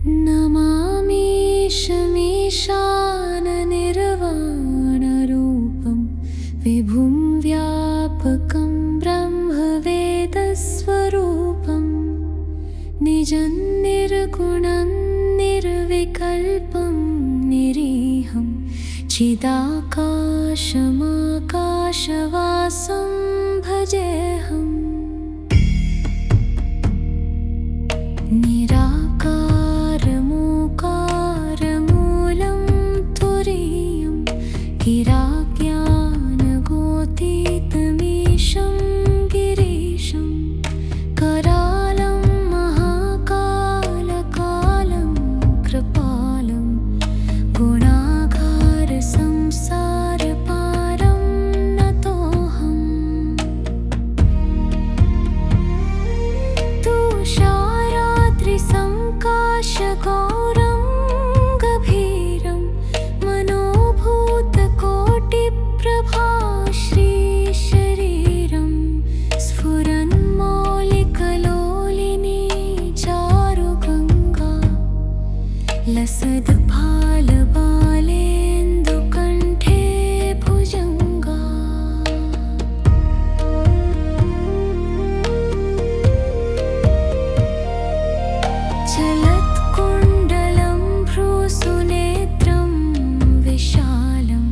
नमामीशमीशाननिर्वाणरूपं विभुं व्यापकं ब्रह्मवेदस्वरूपं निजं निर्गुणं निर्विकल्पं निरीहं चिदाकाशमाकाशवासं भजेऽहम्। निराकारमोकारमूलं तुरीयं गिराज्ञानगोतीतमीशं गिरीशं करालं महाकालकालं कृपालं गुणागारसंसारपारं नतोऽहम्। तुषाराद्रिसङ्काशगौरं गभीरं मनोभूतकोटिप्रभाश्रीशरीरं स्फुरन्मौलिकलोलिनी चारुगङ्गा लसद्भालबालेन्दुकण्ठे भुजङ्गा। चलत्कुण्डलं भ्रूसुनेत्रं विशालं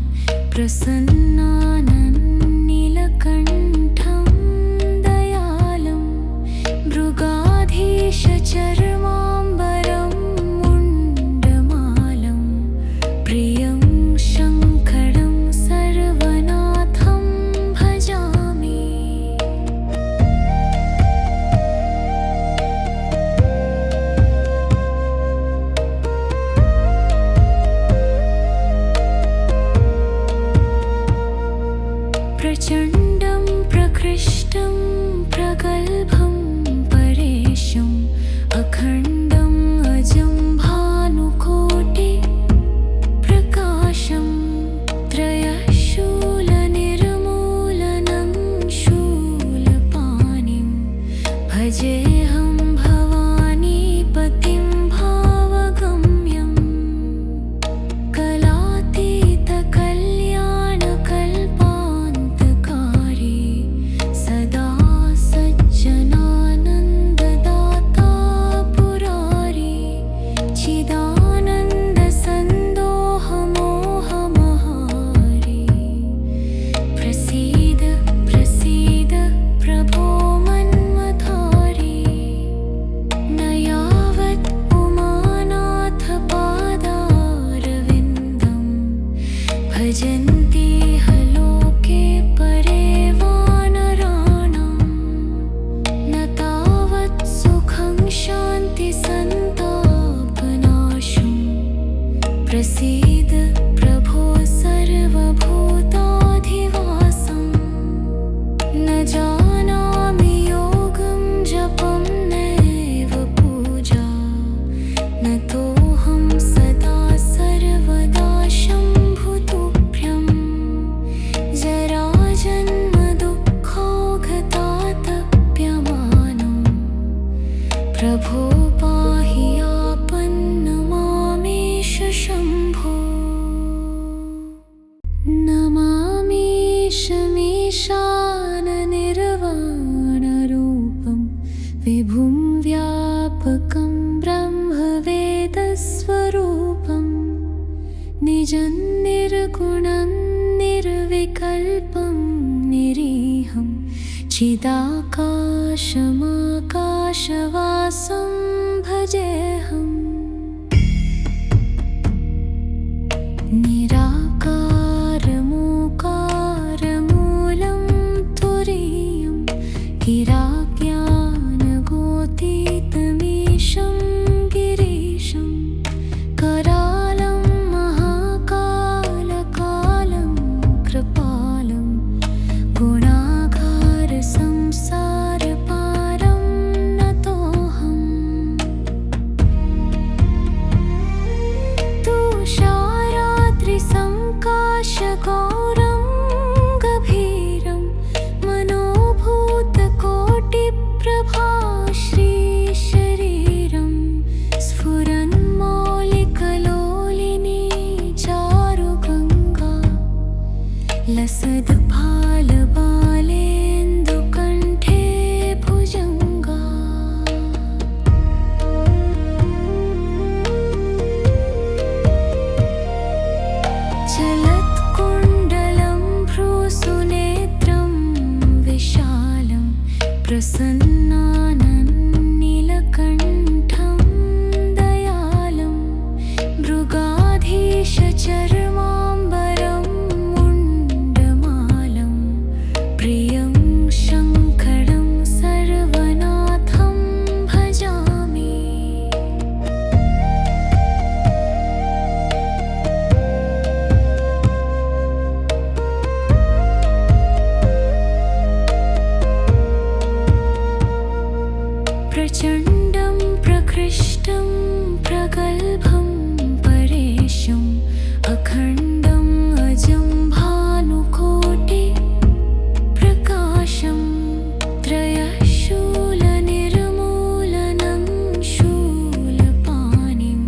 प्रसन्नानन्नीलकण्ठं दयालं मृगाधीशचर्माम्बरं मुण्डमालं प्रियं शङ्करं सर्वनाथं भजामि। प्रचण्डं प्रकृष्टं प्रगल्भं परेशम् अखण्डं अजं भानुकोटि प्रकाशं त्रयशूलनिर्मूलनं शूलपाणिं भजेऽहं भवानीपतिं भावगम्यम्। कलातीतकल्याणकल्पान्तकारी सदा सज्जनानन्ददाता पुरारी चिदानन्दसन्दोहमोहमहारी प्रसीद प्रसीद प्रभो मन्मथारी। न यावत् उमानाथपादारविन्दं भजन्ति ह लोके परे वानराणां न तावत् सुखं शान्तिसन्तापनाशं प्रसीद प्रभो सर्वभूताधिवासं। न जानामि योगं जपं नैव पूजा न तोऽहं सदा सर्वदा शम्भुतुभ्यं। जराजन्मदुःखौघतातप्यमानं प्रभो पाहि आपन्नमामेष शम्भो। नमामीशमीशाननिर्वाणरूपं विभुं व्यापकं ब्रह्मवेदस्वरूपं निजं निर्गुणं निर्विकल्पं निरीहं चिदाकाशमाकाशवासं भजेऽहम्। निराकारमोकारमूलं तुरीयं गिराज्ञानगोतीतमीशं गिरीशं करालं महाकालकालं कृपालं गुणागारसंसारपारं नतोऽहम्। लसद्भालबालेन्दुकण्ठे भुजङ्गा चलत्कुण्डलं भ्रूसुनेत्रं विशालं प्रसन्नानन्नीलकण्ठं दयालं मृगाधीशचर्माम्बरं मुण्डमालं प्रियं शङ्करं सर्वनाथं भजामि। प्रचण्डं प्रकृष्टं प्रगल्भं परेशम् अखण्डम् अजं भानुकोटि प्रकाशं त्रयशूलनिर्मूलनं शूलपाणिं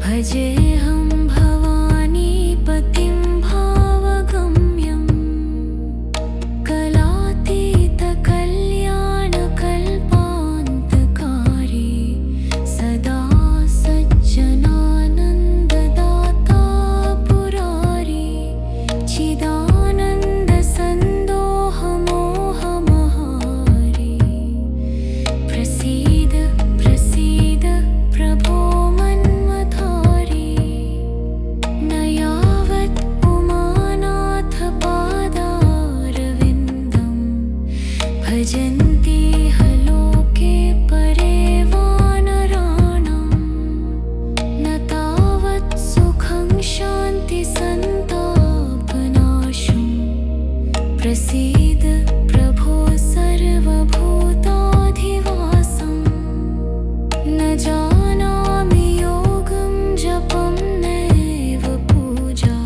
भजेऽहं भवानीपतिं भावगम्यम् कलातीतकल्याणकल्पान्तकारी सदा सज्जनानन्ददाता पुरारी चिदानन्दसन्दोहमोहमहारी प्रसीद प्रसीद प्रभो मन्मथारी न यावत् उमानाथपादारविन्दं भजन्ति लोके परे वानराणां न तावत् सुखं शान्तिसन्तापनाशं प्रसीद प्रभो सर्वभूताधिवासं न जानामि योगं जपं नैव पूजा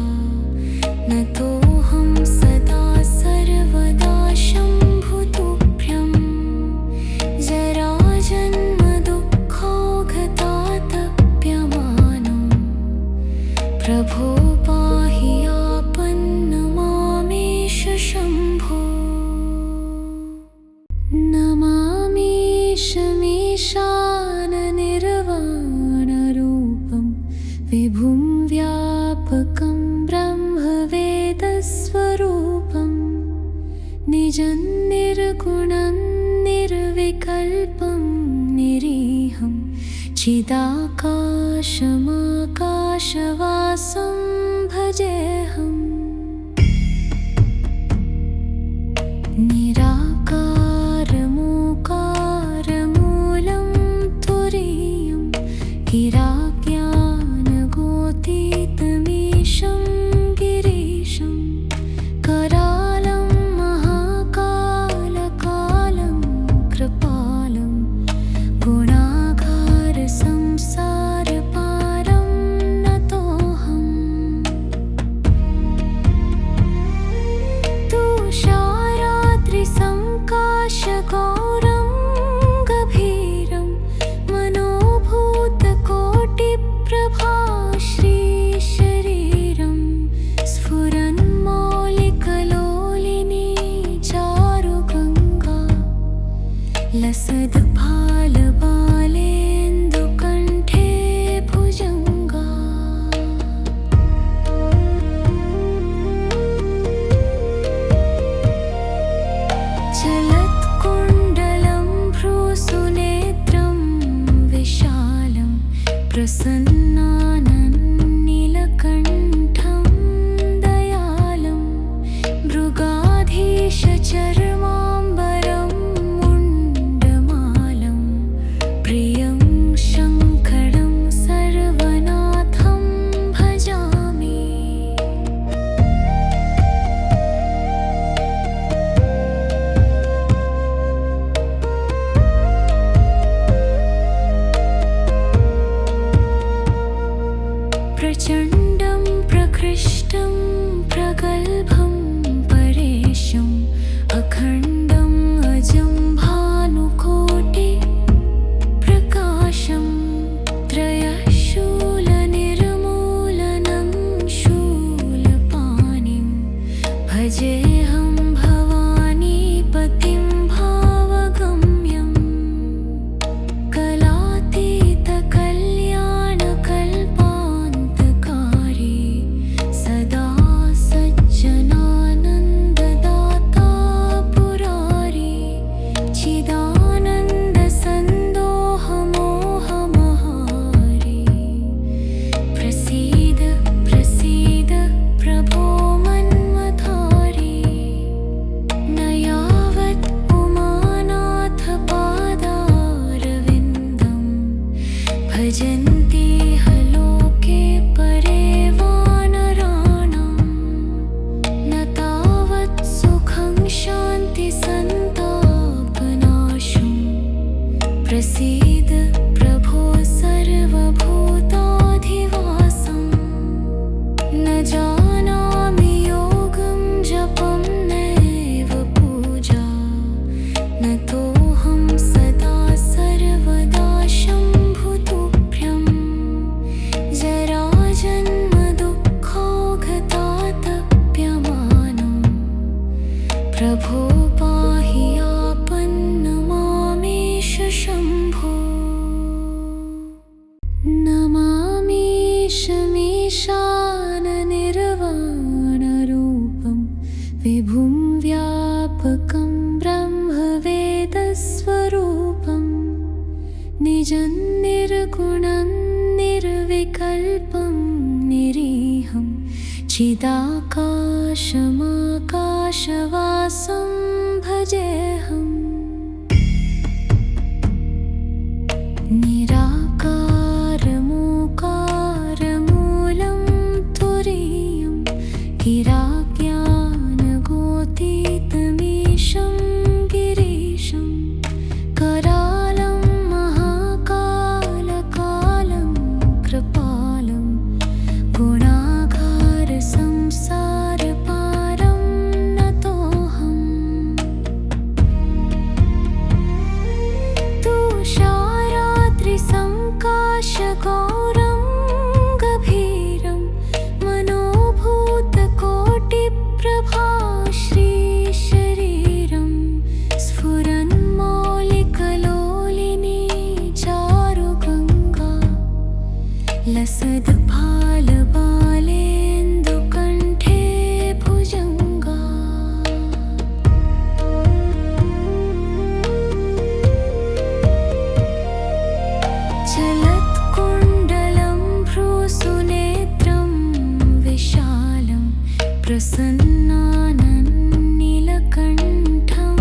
न तोऽहं सदा सर्वदा शम्भुतुभ्यं जराजन्मदुःखौघतातप्यमानं प्रभो पाहि आपन्नमामेश शम्भो। नमामीशमीशाननिर्वाणरूपं विभुं व्यापकं ब्रह्मवेदस्वरूपं निजं निर्गुणं निर्विकल्पं निरीहं चिदाकाशमाकाशवासं भजेऽहम्। निराकारमोकारमूलं तुरीयं गिराज्ञानगोतीतमीशं गिरीशं करालं महाकालकालं कृपालं गुणागारसंसारपारं नतोऽहम्। तुषाराद्रिसङ्काशगौरं गभीरं मनोभूतकोटिप्रभाश्रीशरीरं स्फुरन्मौलिकलोलिनी चारुगङ्गा लसद्भालबालेन्दुकण्ठे भुजङ्गा चलत्कुण्डलं भ्रूसुनेत्रं विशालं प्रसन्नानन्नीलकण्ठं दयालं मृगाधीशचर्माम्बरं मुण्डमालं प्रियं शङ्करं सर्वनाथं भजामि। प्रचण्डं प्रकृष्टं प्रगल्भं परेशम् अखण्डम् अजं भानुकोटि प्रकाशं त्रयशूलनिर्मूलनं शूलपाणिं भज नमामीशमीशाननिर्वाणरूपं विभुं व्यापकं ब्रह्मवेदस्वरूपं निजं निर्गुणं निर्विकल्पं निरीहं चिदाकाशमाकाशवासं भजेऽहम्। निराकारमोकारमूलं तुरीयं गिराज्ञानगोतीतमीशं गिरीशं करालं महाकालकालं कृपालं गुणागारसंसारपारं नतोऽहम्। तुषाराद्रिसङ्काशगौरं गभीरं मनोभूतकोटिप्रभाश्रीशरीरं स्फुरन्मौलिकलोलिनी चारुगङ्गा लसद्भालबालेन्दुकण्ठे भुजङ्गा। चलत्कुण्डलं भ्रूसुनेत्रं विशालं प्रसन्नानन्नीलकण्ठं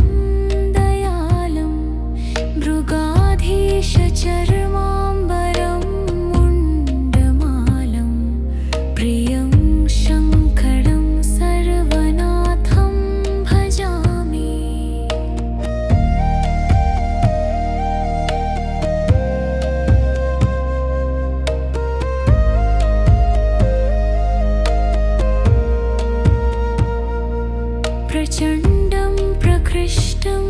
दयालं मृगाधीशचर्माम्बरं मुण्डमालं प्रियं शङ्करं सर्वनाथं भजामि। प्रचण्डं प्रकृष्टं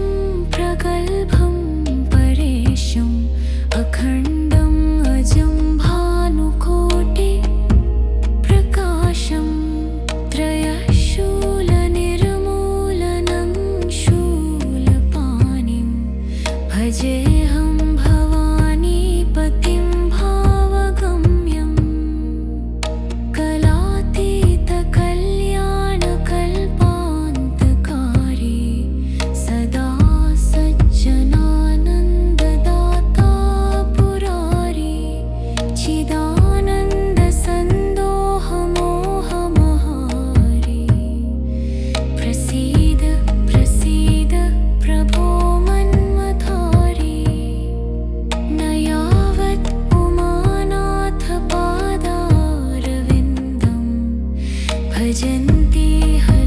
प्रगल्भं परेशम् अखण्डं अजं भानुकोटि प्रकाशं त्रयशूलनिर्मूलनं शूलपाणिं भजेऽहं भवानीपतिं भावगम्यम्। कलातीतकल्याणकल्पान्तकारी सदा सज्जनानन्ददाता पुरारी चिदानन्दसन्दोहमोहमहारी प्रसीद प्रसीद प्रभो मन्मथारी। न यावत् उमानाथपादारविन्दं भजन्ति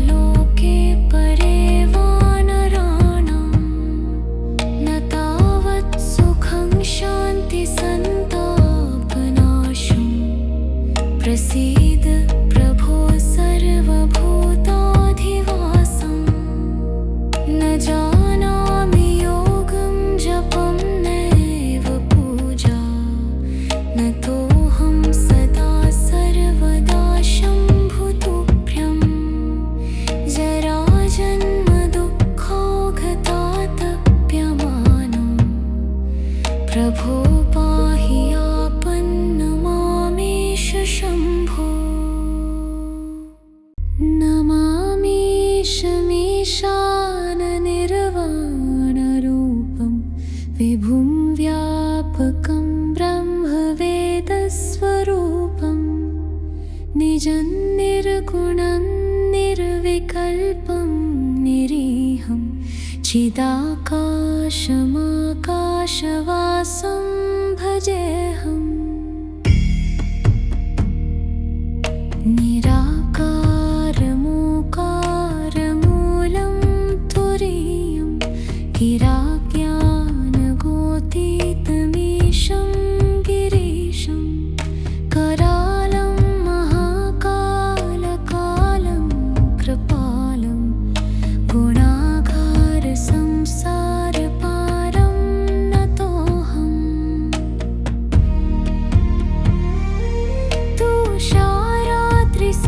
लोके परे वानराणां न तावत् सुखं शान्तिसन्तापनाशं प्रसीद प्रभो सर्वभूताधिवासं। न जानामि योगं जपं नैव पूजा न तोऽहं सदा सर्वदा शम्भुतुभ्यं जराजन्मदुःखौघतातप्यमानं प्रभो पाहि आपन्नमामीश शम्भो। नमामीशमीशाननिर्वाणरूपं विभुं व्यापकं ब्रह्मवेदस्वरूपं निजं निर्गुणं निर्विकल्पं निरीहं चिदाकाशमाकाशवासं भजेऽहम्। निराकारमोकारमूलं तुरीयं गिराज्ञानगोतीतमीशं गिरीशं करालं महाकालकालं कृपालं गुणागारसंसारपारं नतोऽहम्। तुषाराद्रिसङ्काशगौरं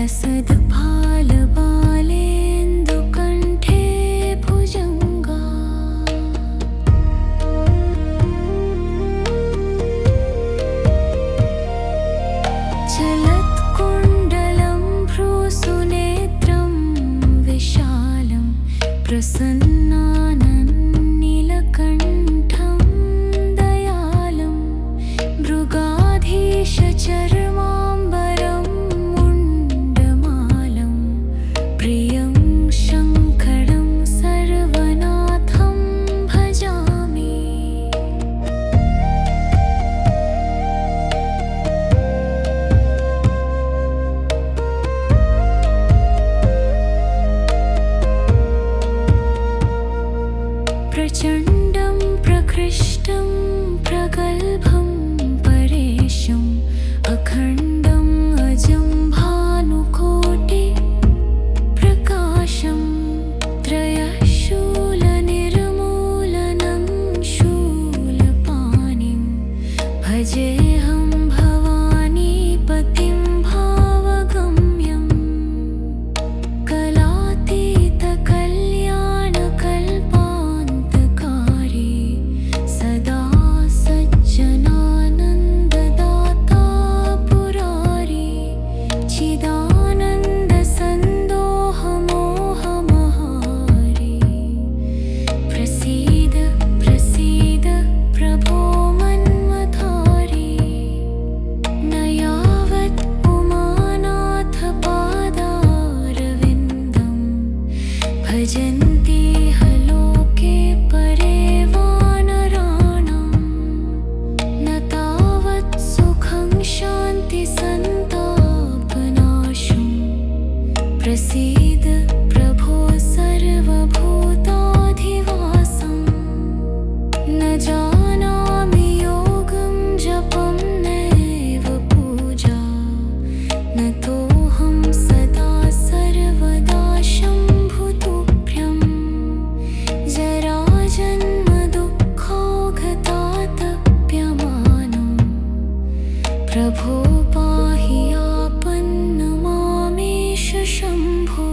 लसद्भालबालेन्दुकण्ठे भुजङ्गा चलत्कुण्डलं भ्रूसुनेत्रं विशालं प्रसन्नानन्नीलकण्ठं दयालं मृगाधीशचर्माम्बरं मुण्डमालं प्रियं शङ्करं सर्वनाथं भजामि। प्रचण्डं प्रकृष्टं प्रगल्भं परेशम् अखण्डं अजं भानुकोटि प्रकाशं त्रयशूलनिर्मूलनं शूलपाणिं भजेऽहं भवानीपतिं भावगम्यम् कलातीतकल्याणकल्पान्तकारी सदा सज्जनानन्ददाता पुरारी चिदानन्दसन्दोहमोहमहारी प्रसीद प्रसीद प्रभो मन्मथारी न यावत् उमानाथपादारविन्दं भजन्ति लोके परे वानराणां न तावत् सुखं शान्तिसन्तापनाशं प्रसीद प्रभो सर्वभूताधिवासं न जानामि योगं जपं नैव पूजा न तोऽहं सदा सर्वदा शम्भुतुभ्यं जराजन्मदुःखौघतातप्यमानं प्रभो पाहि आपन्नमामेश शम्भो।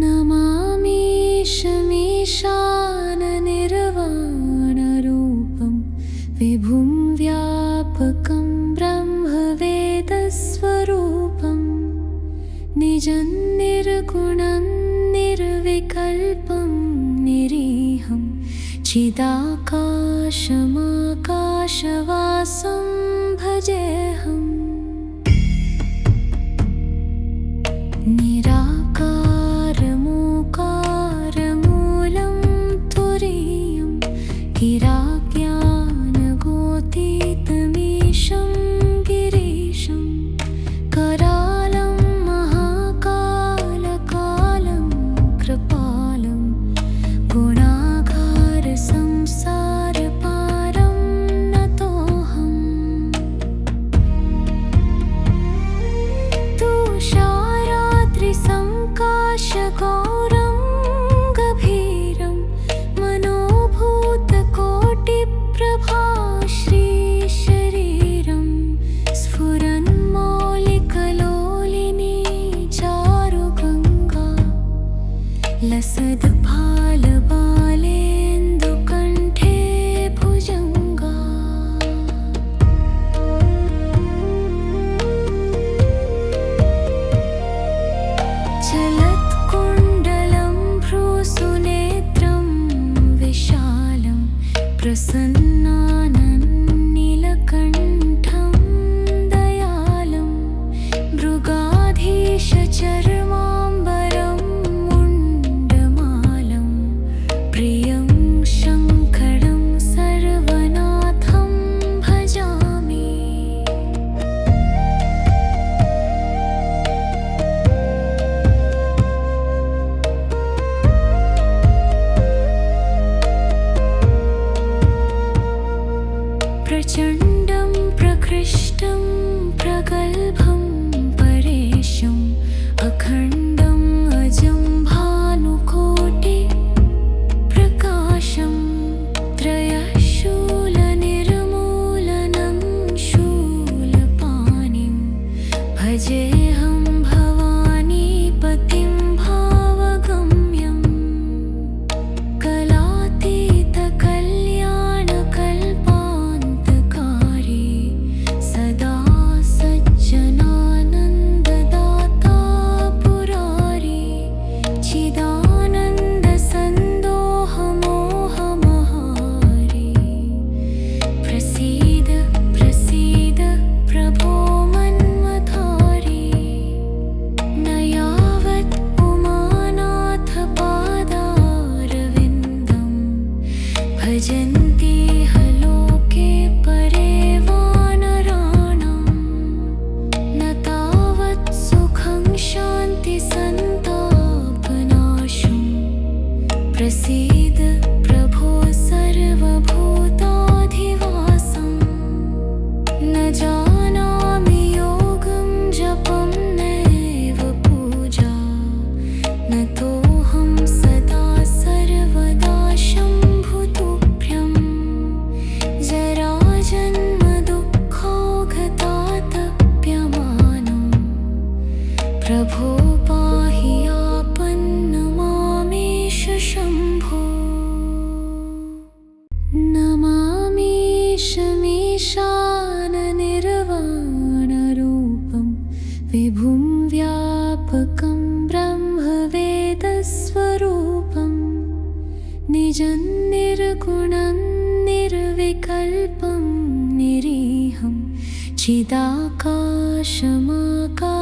नमामीशमीशाननिर्वाणरूपं विभुं व्यापकं ब्रह्मवेदस्वरूपं निजं निर्गुणं निर्विकल्पं निरीहं चिदाकाशमाकाशवासं भजेऽहम्। निराकारमोकारमूलं तुरीयं गिराज्ञानगोतीतमीशं गिरीशं करालं महाकालकालं कृपालं गुणागारसंसारपारं नतोऽहम्। तुषाराद्रिसङ्काशगौरं गभीरं मनोभूतकोटिप्रभाश्रीशरीरं स्फुरन्मौलिकलोलिनी चारुगङ्गा लसद्भालबालेन्दुकण्ठे भुजङ्गा चलत्कुण्डलं भ्रूसुनेत्रं विशालं प्रसन्नानन्नीलकण्ठं दयालं मृगाधीशचर्माम्बरं मुण्डमालं प्रियं शङ्करं सर्वनाथं भजामि। प्रचण्डं प्रकृष्टं प्रगल्भं परेशम् अखण्डं अजं भानुकोटि प्रकाशं त्रयशूलनिर्मूलनं शूलपाणिं भज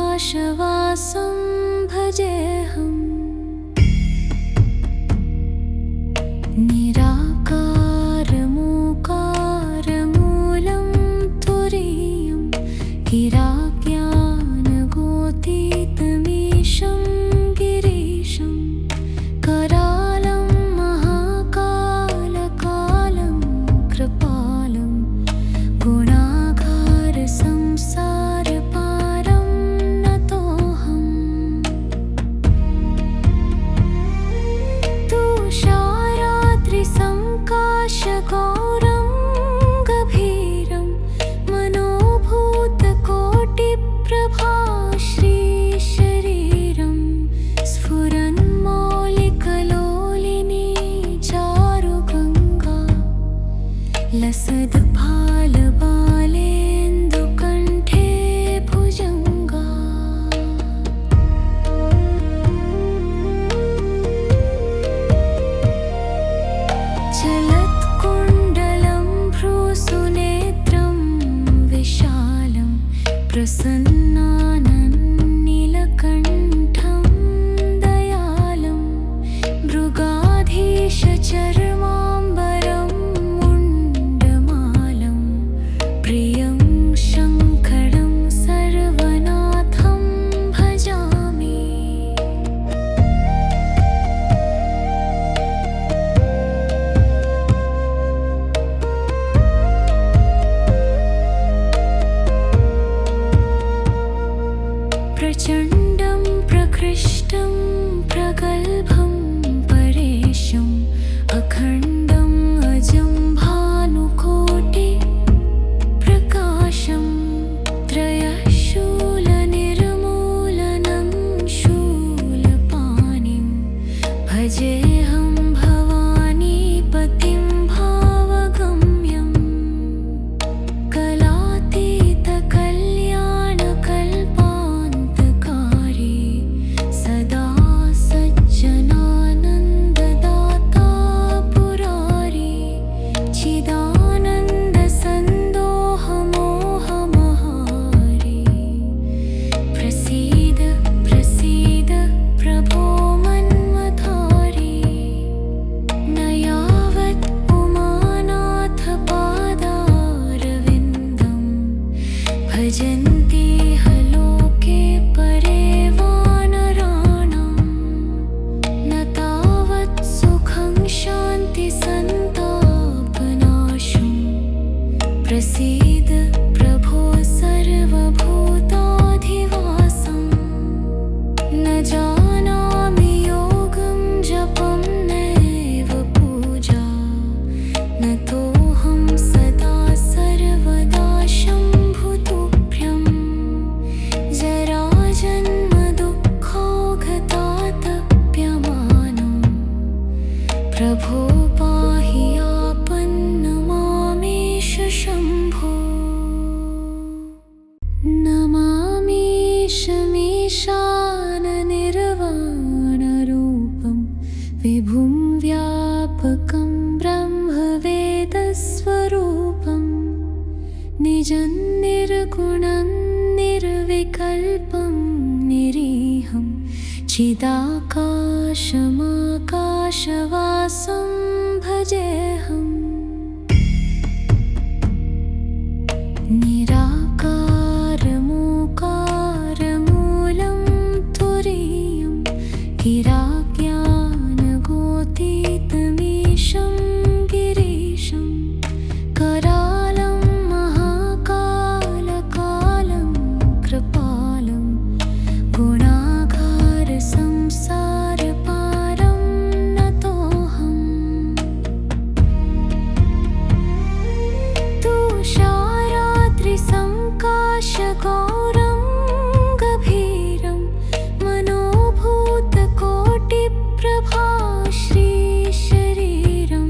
चिदाकाशमाकाशवासं भजेऽहम् निराकारमोकारमूलं तुरीयं गिराज्ञानगोतीतमीशं गिरीशं करालं महाकालकालं कृपालं गुणागारसंसारपारं नतोऽहम् तुषाराद्रिसङ्काशगौरं गभीरं मनोभूतकोटिप्रभा श्रीशरीरं स्फुरन्मौलिकलोलिनी चारुगङ्गा लसद्भालबालेन्दुकण्ठे भुजङ्गा चलत्कुण्डलं भ्रूसुनेत्रं विशालं प्रसन्नानन्नीलकण्ठं दयालं मृगाधीशचर्माम्बरं मुण्डमालं प्रियं शङ्करं सर्वनाथं भजामि प्रचण्डं प्रकृष्टं प्रगल्भं परेशम् अखण्डं अजं भानुकोटि प्रकाशं त्रयशूलनिर्मूलनं शूलपाणिं भजेऽहं भवानीपतिं भावगम्यम् कलातीतकल्याणकल्पान्तकारी सदा सज्जनानन्ददाता पुरारी चिदानन्दसन्दोहमोहमहारी प्रसीद प्रसीद प्रभो मन्मथारी न यावत् उमानाथपादारविन्दं भजन्ति लोके परे वानराणां न तावत् सुखं शान्तिसन्तापनाशं प्रसीद प्रभो सर्वभूताधिवासं न जानामि योगं जपं नैव पूजा नतोऽहं सदा सर्वदा शम्भुतुभ्यं जराजन्मदुःखौघतातप्यमानं प्रभो पाहि आपन्नमामेश शम्भो नमामीशमीशाननिर्वाणरूपं विभुं व्यापकं ब्रह्मवेदस्वरूपं निजं निर्गुणं निर्विकल्पं निरीहं चिदाकाशमाकाशवासं भजेऽहम् निराकारमोकारमूलं तुरीयं गिराज्ञानगोतीतमीशं गिरीशं करालं महाकालकालं कृपालं गुणागारसंसारपारं नतोऽहम् तुषाराद्रिसङ्काशगौरं गभीरं मनोभूतकोटिप्रभा श्रीशरीरं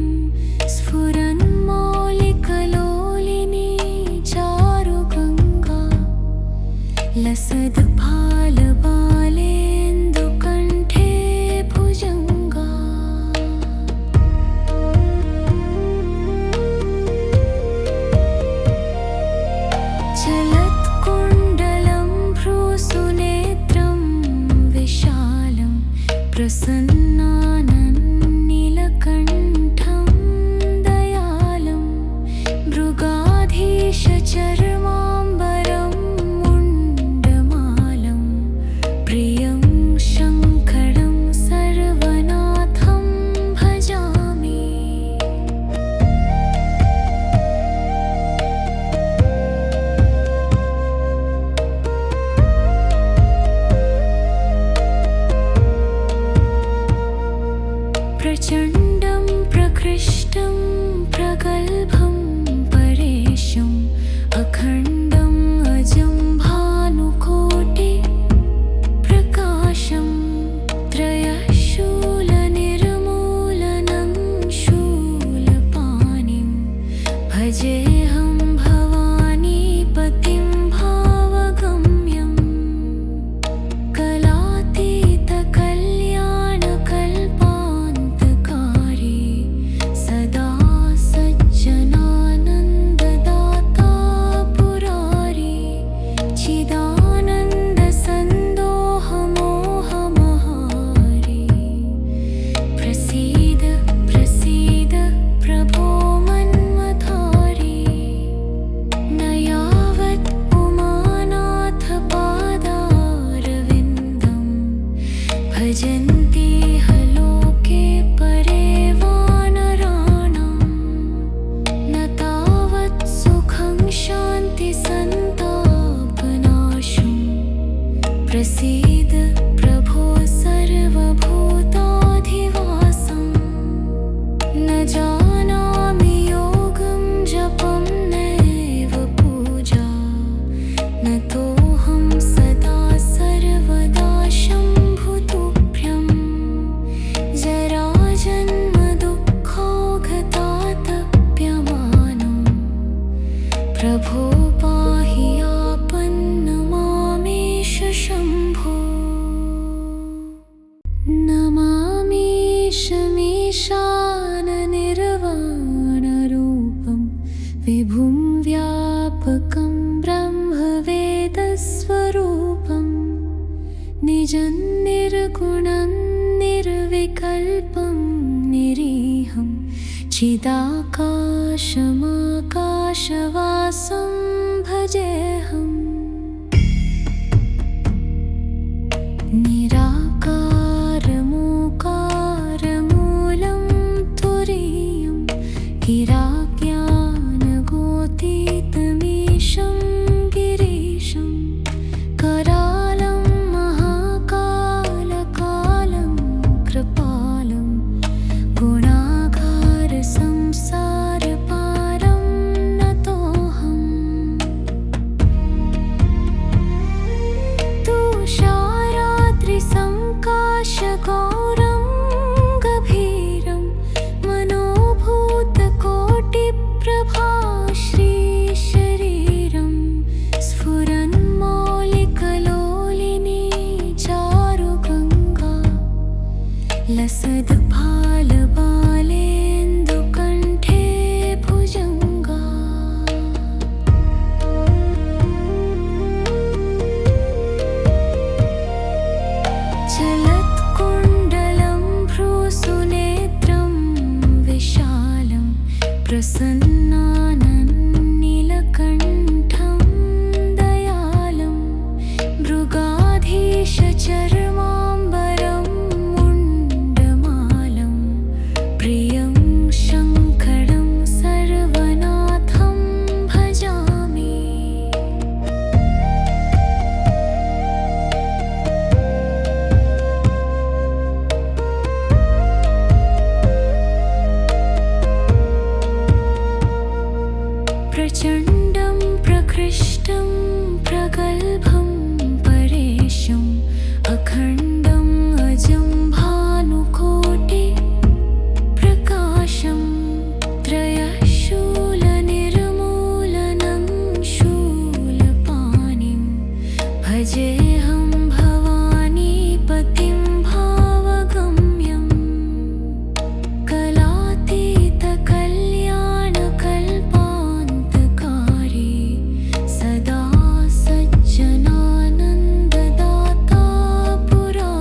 स्फुरन्मौलिकलोलिनी चारुगङ्गा लसद्भालबालेन्दुकण्ठे भुजङ्गा चल प्रसन्नानन्नीलकण्ठं दयालं मृगाधीशचर्माम्बरं मुण्डमालं प्रियं शङ्करं सर्वनाथं भजामि। प्रचण्डं प्रकृष्टं प्रगल्भं परेशम् अखण्डम् अजं भानुकोटि प्रकाशं त्रयशूलनिर्मूलनं शूलपाणिं भजेऽहं भवानीपतिं भावगम्यम्। कलातीतकल्याणकल्पान्तकारी सदा सज्जनानन्ददाता पुरारी चिदानन्दसन्दोहमोहमहारी प्रसीद प्रसीद प्रभो मन्मथारी। न यावत् उमानाथपादारविन्दं भजन्ति ह लोके परे वानराणां न तावत् सुखं शान्तिसन्तापनाशुं प्रसीद प्रभो सर्वभूताधिवासं। न जानामि योगं जपं नैव पूजा न तोऽहं सदा सर्वदा शम्भुतुभ्यं जराजन्मदुःखौघतातप्यमानं प्रभो पाहि आपन्नमामेष शम्भो। नमामीशमीशाननिर्वाणरूपं विभुं व्यापकं ब्रह्मवेदस्वरूपं निजं निर्गुणं निर्विकल्पं निरीहं चिदाकाशमाकाशवासं भजेऽहम्। निराकारमोकारमूलं तुरीयं गिराज्ञानगोतीतमीशं गिरीशं करालं महाकालकालं कृपालं गुणागारसंसारपारं नतोऽहम्। तुषाराद्रिसङ्काशगौरं गभीरं मनोभूतकोटिप्रभाश्रीशरीरं स्फुरन्मौलिकलोलिनी चारुगङ्गा लसद्भालबालेन्दुकण्ठे भुजङ्गा। चलत्कुण्डलं भ्रूसुनेत्रं विशालं प्रसन्नानन्नीलकण्ठं दयालं मृगाधीशचर्माम्बरं मुण्डमालं प्रियं शङ्करं सर्वनाथं भजामि। प्रचण्डं प्रकृष्टं प्रगल्भं परेशम् अखण्डम् अजं भानुकोटि प्रकाशं त्रयशूलनिर्मूलनं शूलपाणिं भजेऽहं भवानीपतिं भावगम्यम्। कलातीतकल्याणकल्पान्तकारी सदा सज्जनानन्ददाता पुरारी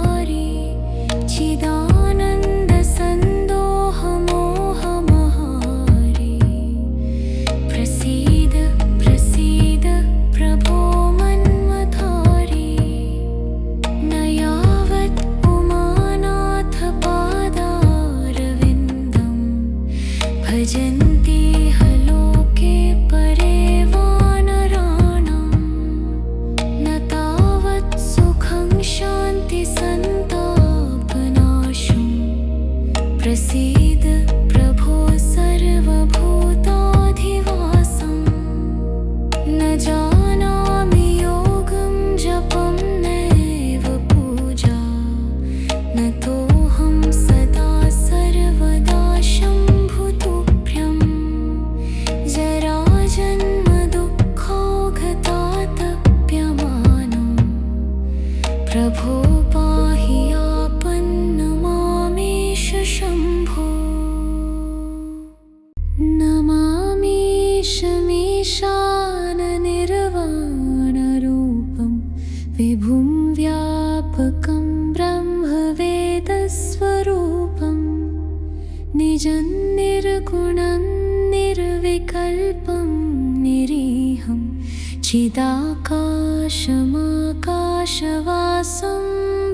चिदाकाशमाकाशवासं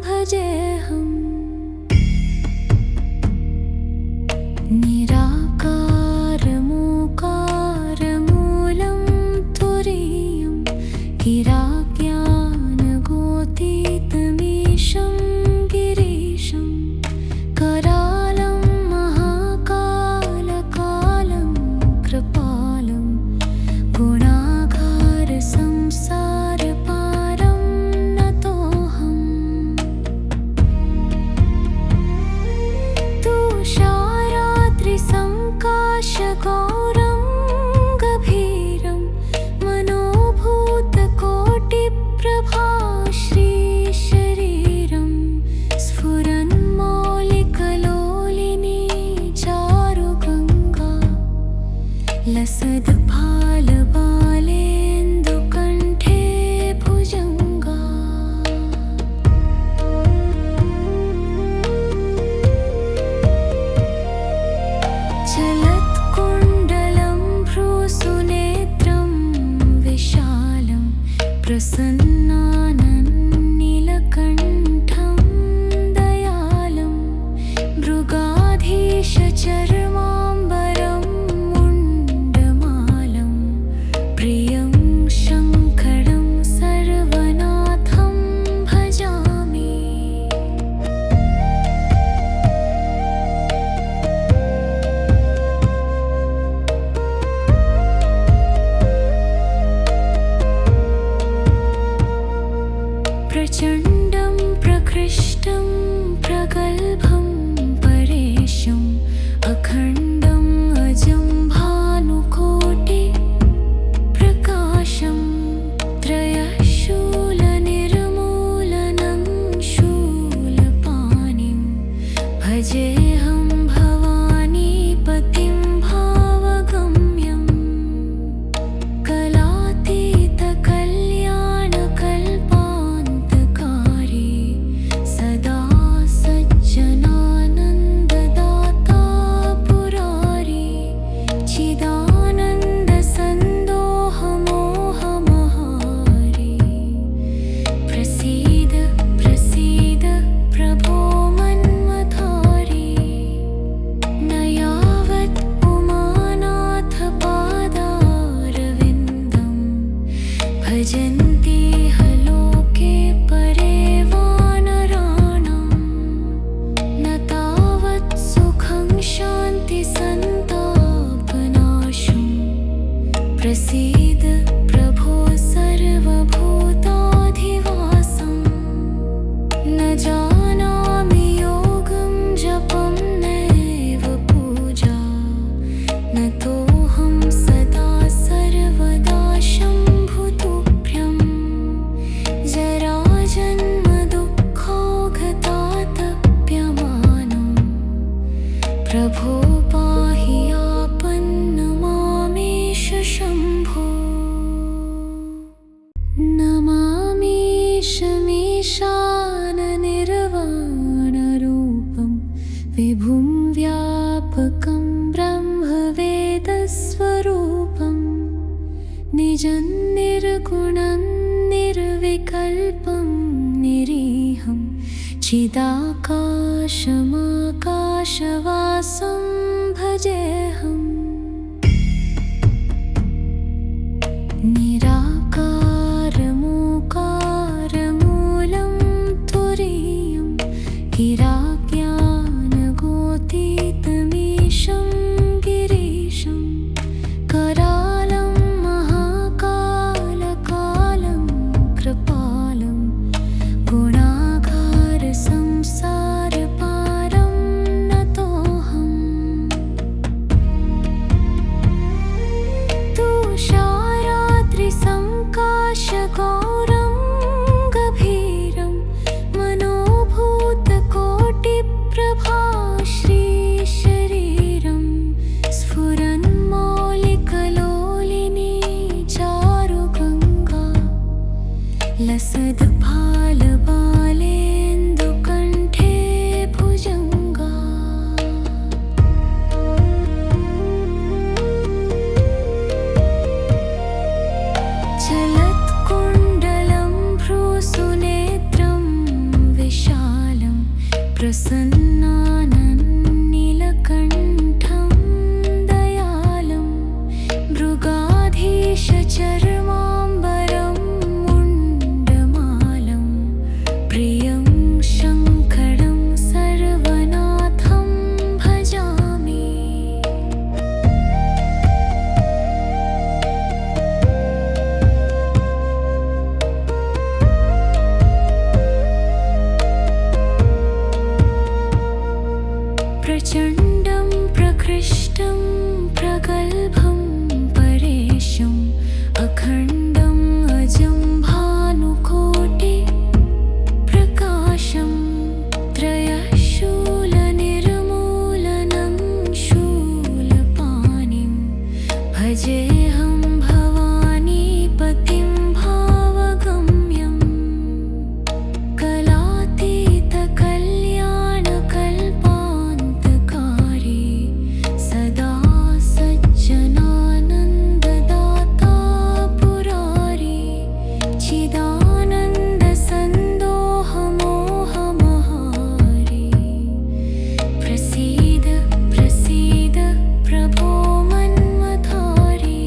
भजेऽहम् निराकारमूकारमूलं तुरीयं गिराज्ञानगोतीतमीशं गिरीशं करालं महाकालकालं कृपालं गुणागारसंसारपारं नतोऽहम् तुषाराद्रिसङ्काशगौरं गभीरं मनोभूतकोटिप्रभाश्रीशरीरं स्फुरन्मौलिकलोलिनी चारुगङ्गा लसद्भालबालेन्दुकण्ठे भुजङ्गा चलत्कुण्डलं भ्रूसुनेत्रं विशालं प्रसन्नानन्नीलकण्ठं दयालं मृगाधीशचर्माम्बरं मुण्डमालं प्रियं शङ्करं सर्वनाथं भजामि प्रचण्डं प्रकृष्टं प्रगल्भं परेशम् अखण्डम् अजं भानुकोटि प्रकाशं त्रयशूलनिर्मूलनं शूलपाणिं भजेऽहं भवानीपतिं भावगम्यम् कलातीतकल्याणकल्पान्तकारी सदा सज्जनानन्ददाता पुरारी चिदानन्दसन्दोहमोहमहारी प्रसीद प्रसीद प्रभो मन्मथारी न यावत् उमानाथपादारविन्दं भजन्ति लोके परे वानराणां न तावत् सुखं शान्तिसन्तापनाशं प्रसीद प्रभो सर्वभूताधिवासं न जानामि योगं जपं नैव पूजा न तोऽहं सदा सर्वदा शम्भुतुभ्यं जराजन्मदुःखौघतातप्यमानं प्रभो पाहि आपन्नमामेश शम्भो नमामीशमीशाननिर्वाणरूपं विभुं व्यापकं ब्रह्मवेदस्वरूपं निजं निर्गुणं निर्विकल्पं निरीहं चिदाकाशमाकाशवासं भजेऽहम् निराकारमूकारमूलं तुरीयं गिराज्ञानगोतीतमीशं गिरीशं करालं महाकालकालं कृपालं गुणागारसंसारपारं नतोऽहम् तुषाराद्रिसङ्काशगौरं गभीरं मनोभूतकोटिप्रभाश्रीशरीरं स्फुरन्मौलिकलोलिनी चारुगङ्गा लसद्भालबालेन्दुकण्ठे भुजङ्गा चल प्रसन्नानन्नीलकण्ठं दयालं मृगाधीशचर्माम्बरं मुण्डमालं प्रियं शङ्करं सर्वनाथं भजामि। प्रचण्डं प्रकृष्टं प्रगल्भं परेशम् अखण्डम् अजं भानुकोटि प्रकाशं त्रयशूलनिर्मूलनं शूलपाणिं भजेऽहं भवानीपतिं भावगम्यम्। कलातीतकल्याणकल्पान्तकारी सदा सज्जनानन्ददाता पुरारी चिदानन्दसन्दोहमोहमहारी प्रसीद प्रसीद प्रभो मन्मथारी।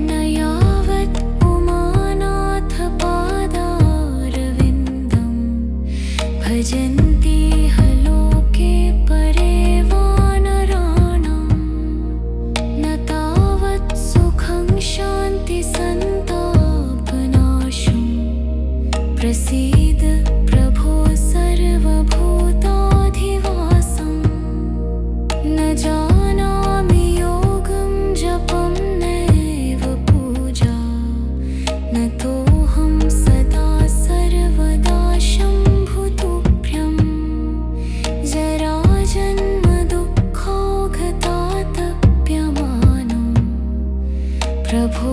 न यावत् उमानाथपादारविन्दं भजन्ति लोके परे वानराणां न तावत् सुखं शान्तिसन्तापनाशं प्रसीद प्रभो सर्वभूताधिवासं। न जानामि योगं जपं नैव पूजा न तोऽहं सदा सर्वदा शम्भुतुभ्यं जराजन्मदुःखौघतातप्यमानं प्रभो